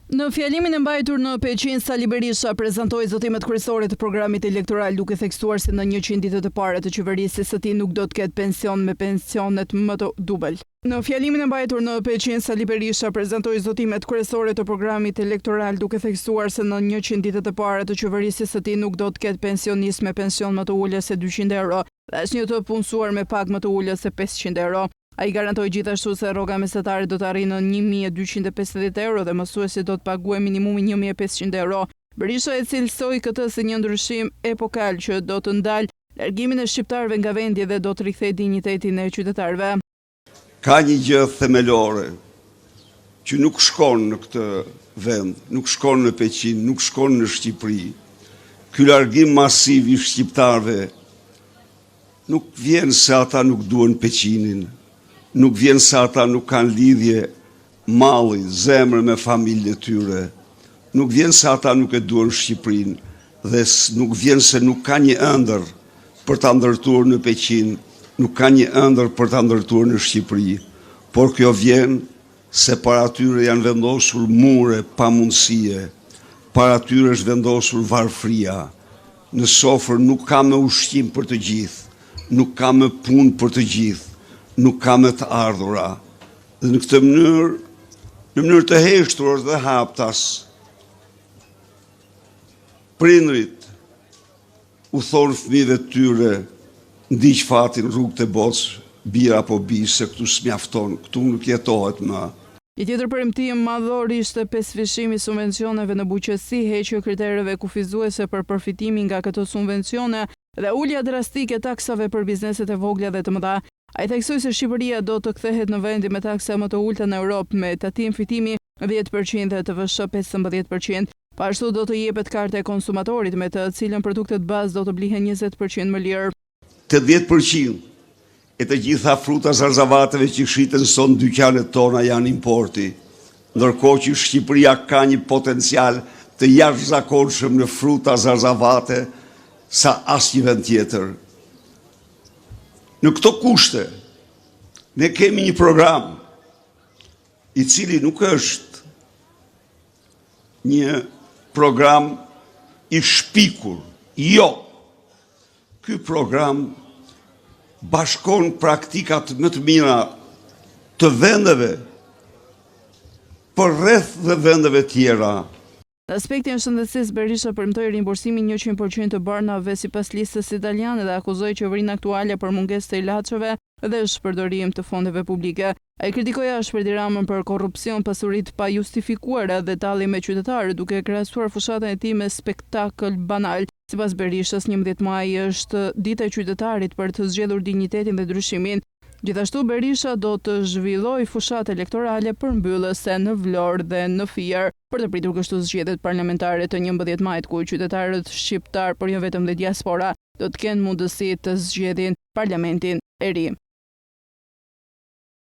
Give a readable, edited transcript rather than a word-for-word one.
Në fjalimin e mbajtur në Peqin, Sali Berisha prezantoi zotimet kryesore të programit elektoral duke theksuar se në 100 ditët e para të qeverisë së tij nuk do të ketë pension me pensionet më të dubël. Në fjalimin e mbajtur në Peqin, Sali Berisha prezantoi zotimet kryesore të programit elektoral duke theksuar se në 100 ditët e para të qeverisë së tij nuk do të ketë pensionist me pension më të ulët se 200 euro dhe asnjë të punësuar me pagë më të ulët se 500 euro. Ai garantoi gjithashtu se rroga mesatare do të arrijë në 1250 euro dhe mësuesi do të paguajë minimumi 1500 euro. Berisha e cilësoi këtë si një ndryshim epokal që do të ndalë largimin e shqiptarëve nga vendi dhe do të rikthejë dinjitetin e qytetarëve. Ka një gjë themelore që nuk shkon në këtë vend, nuk shkon në Peqin, nuk shkon në Shqipëri. Ky largim masiv i shqiptarëve nuk vjen se ata nuk duan Peqinin. Nuk vjen se ata nuk kanë lidhje malli, zemër me familjen e tyre. Nuk vjen se ata nuk e duan Shqipërinë dhe nuk vjen se nuk ka një ëndër për ta ndërtuar në Peqin, nuk ka një ëndër për ta ndërtuar në Shqipëri, por kjo vjen se para tyre janë vendosur mure pamundësie, para tyre është vendosur varfëria. Në sofër nuk ka më ushqim për të gjithë, nuk ka më punë për të gjithë. Nuk ka me të ardhura. Dhe në këtë mënyrë të heshtur dhe haptas, prindrit u thonë fëmijëve të tyre, ndiq fatin rrugët e botës, bira apo bi, se këtu s'mjafton, këtu nuk jetohet më. Një tjetër premtim madhor ishte pesëfishimi i subvencioneve në bujqësi, heqja e kritereve kufizuese për përfitimin nga këto subvencione dhe ulja drastike taksave për bizneset e vogla dhe të mëdha. Ai theksoi se Shqipëria do të kthehet në vendi me taksa më të ulta në Europë me tatim fitimi 10% dhe TVSH 15%. Ashtu do të jepet karta e konsumatorit me të cilën produktet bazë do të blihen 20% më lirë. 80% e të gjitha fruta zarzavateve që shiten son dyqanet tona janë importi, ndërkohë që Shqipëria ka një potencial të jashtëzakonshëm në fruta zarzavate sa asnjë vend tjetër. Në këto kushte, ne kemi një program i cili nuk është një program i shpikur. Jo, ky program bashkon praktikat më të mira të vendeve përreth dhe vendeve tjera. Në aspektin e shëndetësisë, Berisha premtoi rimbursimin 100% të barnave sipas listës italiane dhe akuzoi qeverinë aktuale për mungesë të ilaçeve dhe shpërdorim të fondeve publike. Ai kritikoi ashpër Tiranën për korrupsion, pasuri të pajustifikuara dhe talli me qytetarë, duke krahasuar fushatën e tij me spektakël banal. Sipas Berishës, 11 maj është dita e qytetarit për të zgjedhur dinjitetin dhe ndryshimin. Gjithashtu Berisha do të zhvilloj fushat elektorale përmbyllëse në Vlorë dhe në Fier për të pritur kështu zgjedhjet parlamentare të 11 majit, ku qytetarët shqiptar, por jo vetëm dhe diaspora, do të kenë mundësi të zgjedhin parlamentin e ri.